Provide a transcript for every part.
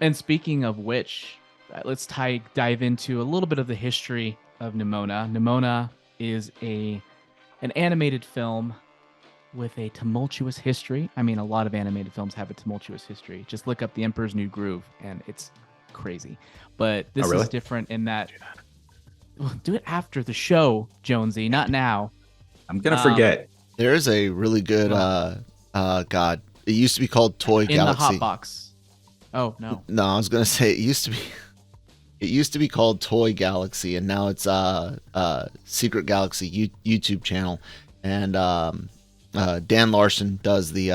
And speaking of which, let's dive into a little bit of the history of Nimona. Nimona is an animated film with a tumultuous history. I mean, a lot of animated films have a tumultuous history. Just look up The Emperor's New Groove, and it's crazy. But Oh, this really? is different in that well, do it after the show, Jonesy, not now. I'm gonna Um, forget. There is a really good well, God. It used to be called Toy in the hot Galaxy. box. Oh no. No, I was gonna say it used to be called Toy Galaxy, and now it's Secret Galaxy YouTube channel, and Dan Larson does the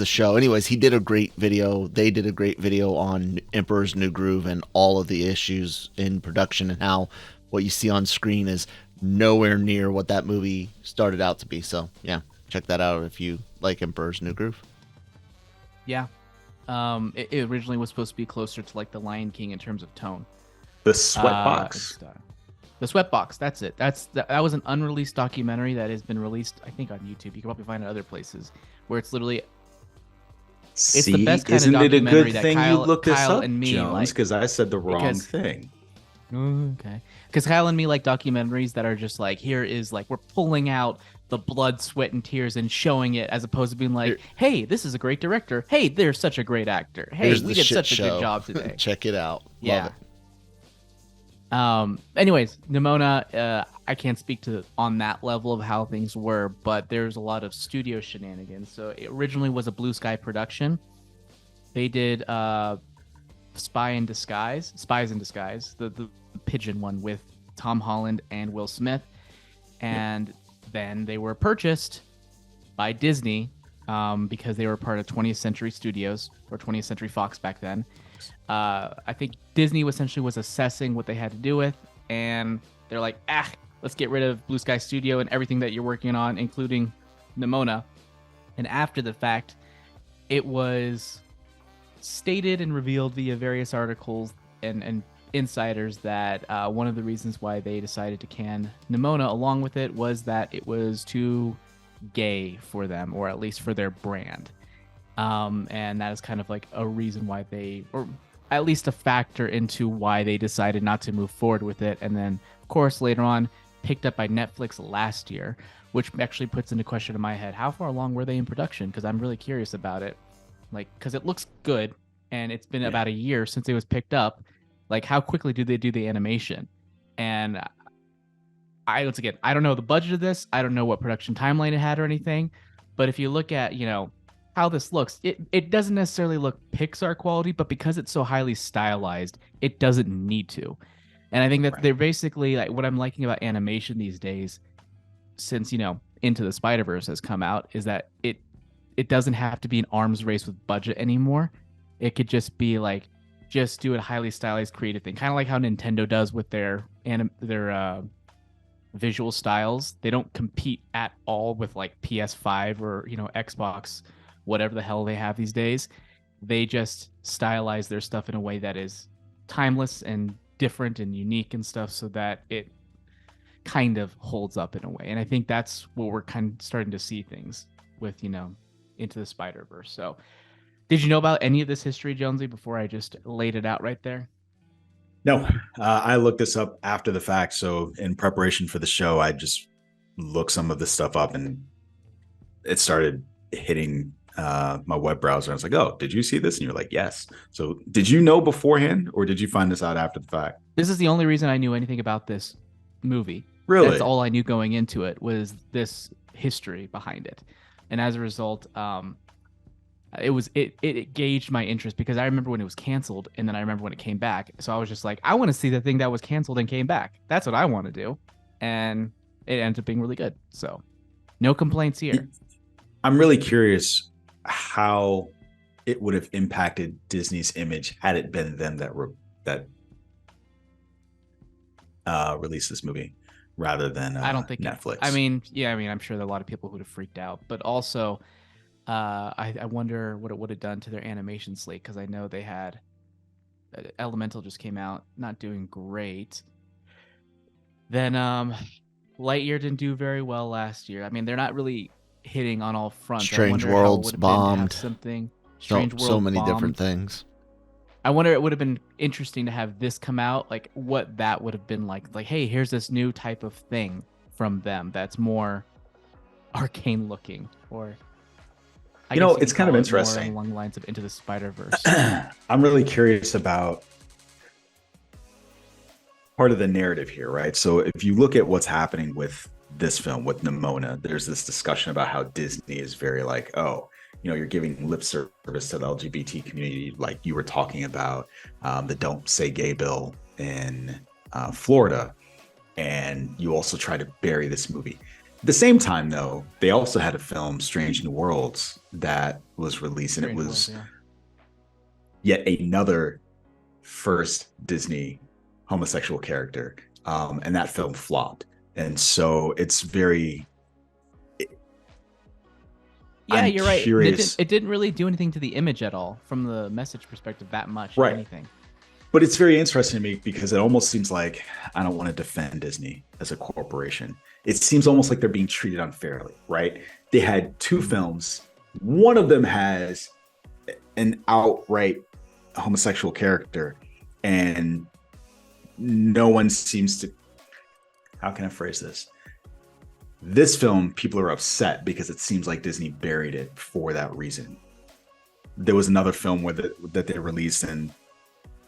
show. Anyways, he did a great video. They did a great video on Emperor's New Groove and all of the issues in production and how what you see on screen is nowhere near what that movie started out to be. So yeah, check that out if you like Emperor's New Groove. Yeah. It originally was supposed to be closer to like The Lion King in terms of tone. The sweat box. Style. The Sweatbox, that's it. That was an unreleased documentary that has been released, I think, on YouTube. You can probably find it other places where it's literally See, the best kind of isn't it a documentary good that thing you looked this Kyle up, and me Jones? like. Because I said the wrong Because thing. okay, because Kyle and me like documentaries that are just like, here is like we're pulling out the blood, sweat, and tears and showing it, as opposed to being like, hey, this is a great director. Hey, they're such a great actor. Hey, Here's we the did shit such a show. good job today. Check it out. Yeah. Love it. Anyways, Nimona, I can't speak to on that level of how things were, but there's a lot of studio shenanigans. So it originally was a Blue Sky production. They did Spies in Disguise, the pigeon one with Tom Holland and Will Smith. And then they were purchased by Disney because they were part of 20th Century Studios, or 20th Century Fox back then. I think Disney essentially was assessing what they had to do with, and they're like, let's get rid of Blue Sky Studio and everything that you're working on, including Nimona. And after the fact, it was stated and revealed via various articles and insiders that one of the reasons why they decided to can Nimona along with it was that it was too gay for them, or at least for their brand. And that is kind of like a reason why they, or at least a factor into why they decided not to move forward with it. And then, of course, later on, picked up by Netflix last year, which actually puts into question in my head, how far along were they in production? Because I'm really curious about it. Like, because it looks good, and it's been about a year since it was picked up. Like, how quickly do they do the animation? And once again, I don't know the budget of this. I don't know what production timeline it had or anything. But if you look at, how this looks, it doesn't necessarily look Pixar quality, but because it's so highly stylized, it doesn't need to. And I think that they're basically like what I'm liking about animation these days, since Into the Spider-Verse has come out, is that it doesn't have to be an arms race with budget anymore. It could just be like, just do a highly stylized creative thing, kind of like how Nintendo does with their visual styles. They don't compete at all with like PS5 or Xbox, whatever the hell they have these days. They just stylize their stuff in a way that is timeless and different and unique and stuff, so that it kind of holds up in a way. And I think that's what we're kind of starting to see things with, Into the Spider-Verse. So did you know about any of this history, Jonesy, before I just laid it out right there? No, I looked this up after the fact. So in preparation for the show, I just looked some of this stuff up, and it started hitting my web browser. I was like, oh, did you see this? And you're like, yes. So did you know beforehand, or did you find this out after the fact? This is the only reason I knew anything about this movie. Really? That's all I knew going into it, was this history behind it. And as a result, it gauged my interest, because I remember when it was canceled, and then I remember when it came back. So I was just like, I want to see the thing that was canceled and came back. That's what I want to do. And it ended up being really good. So no complaints here. I'm really curious how it would have impacted Disney's image had it been them that released this movie rather than I don't think Netflix. I'm sure there are a lot of people who would have freaked out, but also I wonder what it would have done to their animation slate, because I know they had Elemental just came out not doing great. Then Lightyear didn't do very well last year. I mean, they're not really hitting on all fronts. Strange Worlds bombed. Something. Strange So World many bombed. different things. I wonder, it would have been interesting to have this come out, like what that would have been like. Like, hey, here's this new type of thing from them that's more arcane looking, or I guess you it's could kind of call it more interesting. along the lines of Into the Spider-Verse. I'm really curious about part of the narrative here, right? So if you look at what's happening with this film with Nimona, there's this discussion about how Disney is very like, oh, you're giving lip service to the LGBT community, like you were talking about the Don't Say Gay bill in Florida, and you also try to bury this movie. At the same time, though, they also had a film, Strange New Worlds, that was released, and it was yet another first Disney homosexual character, and that film flopped. And so it's very... Yeah, I'm you're right. curious. It didn't really do anything to the image at all from the message perspective that much, Right. anything. But it's very interesting to me because it almost seems like I don't want to defend Disney as a corporation. It seems almost like they're being treated unfairly, right? They had two films. One of them has an outright homosexual character, and no one seems to... How can I phrase this? This film, people are upset because it seems like Disney buried it for that reason. There was another film that they released, and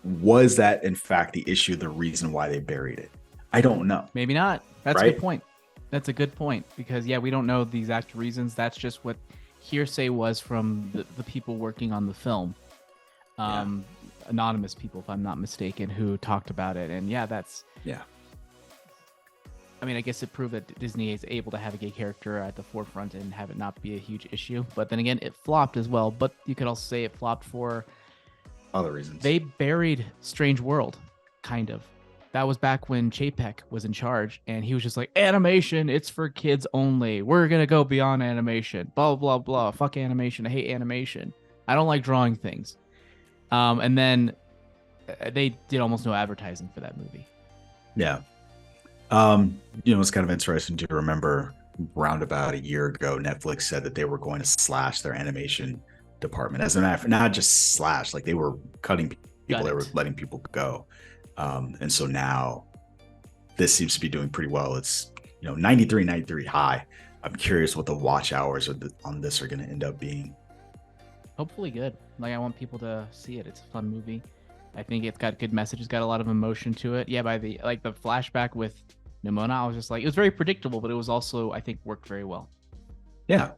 was that in fact the issue, the reason why they buried it? I don't know. Maybe not. That's Right? a good point. That's a good point, because we don't know the exact reasons. That's just what hearsay was from the people working on the film. Anonymous people, if I'm not mistaken, who talked about it. And that's... Yeah. I mean, I guess it proved that Disney is able to have a gay character at the forefront and have it not be a huge issue. But then again, it flopped as well. But you could also say it flopped for Other reasons. they buried Strange World, kind of. That was back when Chapek was in charge, and he was just like, animation, it's for kids only. We're going to go beyond animation. Blah, blah, blah. Fuck animation. I hate animation. I don't like drawing things. And then they did almost no advertising for that movie. Yeah. It's kind of interesting to remember around about a year ago, Netflix said that they were going to slash their animation department. As a matter of fact, not just slash, like they were cutting people, they were letting people go. And so now this seems to be doing pretty well. It's, 93 high. I'm curious what the watch hours on this are going to end up being. Hopefully good. Like, I want people to see it. It's a fun movie. I think it's got good message. It's got a lot of emotion to it. Yeah, by the flashback with Nimona, I was just like, it was very predictable, but it was also, I think, worked very well. Yeah.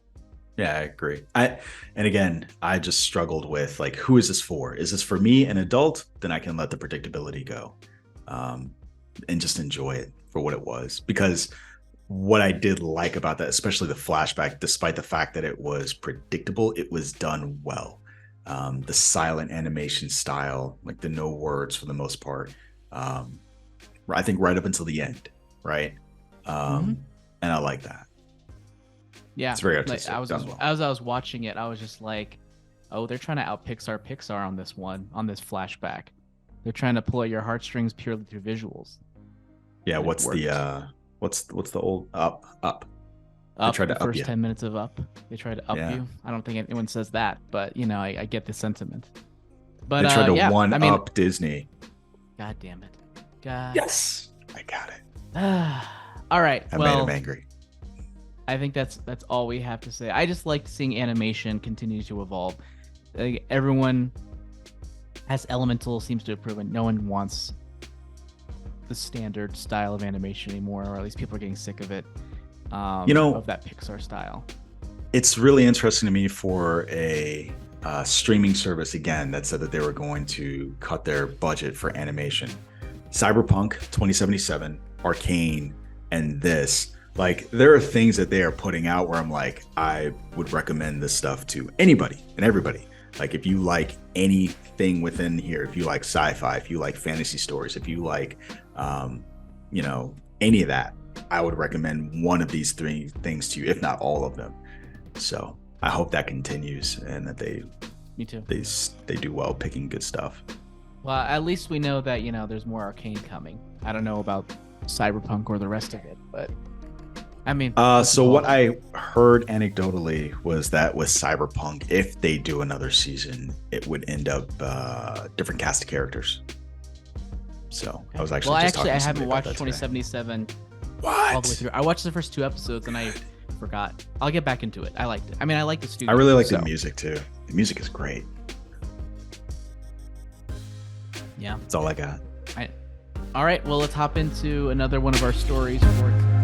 Yeah, I agree. And again, I just struggled with like, who is this for? Is this for me, an adult? Then I can let the predictability go, and just enjoy it for what it was. Because what I did like about that, especially the flashback, despite the fact that it was predictable, it was done well. The silent animation style, like the no words for the most part. I think right up until the end, right? And I like that. Yeah, it's very artistic. Like, as I was watching it, I was just like, "Oh, they're trying to out Pixar on this flashback. They're trying to pull at your heartstrings purely through visuals." Yeah, and what's the old Up? Up, they tried the to up first you. 10 minutes of Up. They tried to up you. I don't think anyone says that, but I get the sentiment. But they tried to up Disney. God damn it! God. Yes, I got it. All right. I made him angry. I think that's all we have to say. I just liked seeing animation continue to evolve. Like, everyone, as Elemental seems to have proven, no one wants the standard style of animation anymore, or at least people are getting sick of it. Of that Pixar style. It's really interesting to me for a streaming service again that said that they were going to cut their budget for animation. Cyberpunk 2077, Arcane, and this. Like, there are things that they are putting out where I'm like, I would recommend this stuff to anybody and everybody. Like, if you like anything within here, if you like sci-fi, if you like fantasy stories, if you like, any of that, I would recommend one of these three things to you, if not all of them. So I hope that continues and that Me too. They do well picking good stuff. Well, at least we know that, there's more Arcane coming. I don't know about Cyberpunk or the rest of it, but I mean, So what I heard anecdotally was that with Cyberpunk, if they do another season, it would end up different cast of characters. So I was actually just talking to I somebody haven't about watched that today. 2077 all the way What? through. I watched the first 2 episodes and I forgot. I'll get back into it. I liked it. I mean, I like the studio. I really like so, the music too. The music is great. Yeah. That's all I got. All right. Well, let's hop into another one of our stories for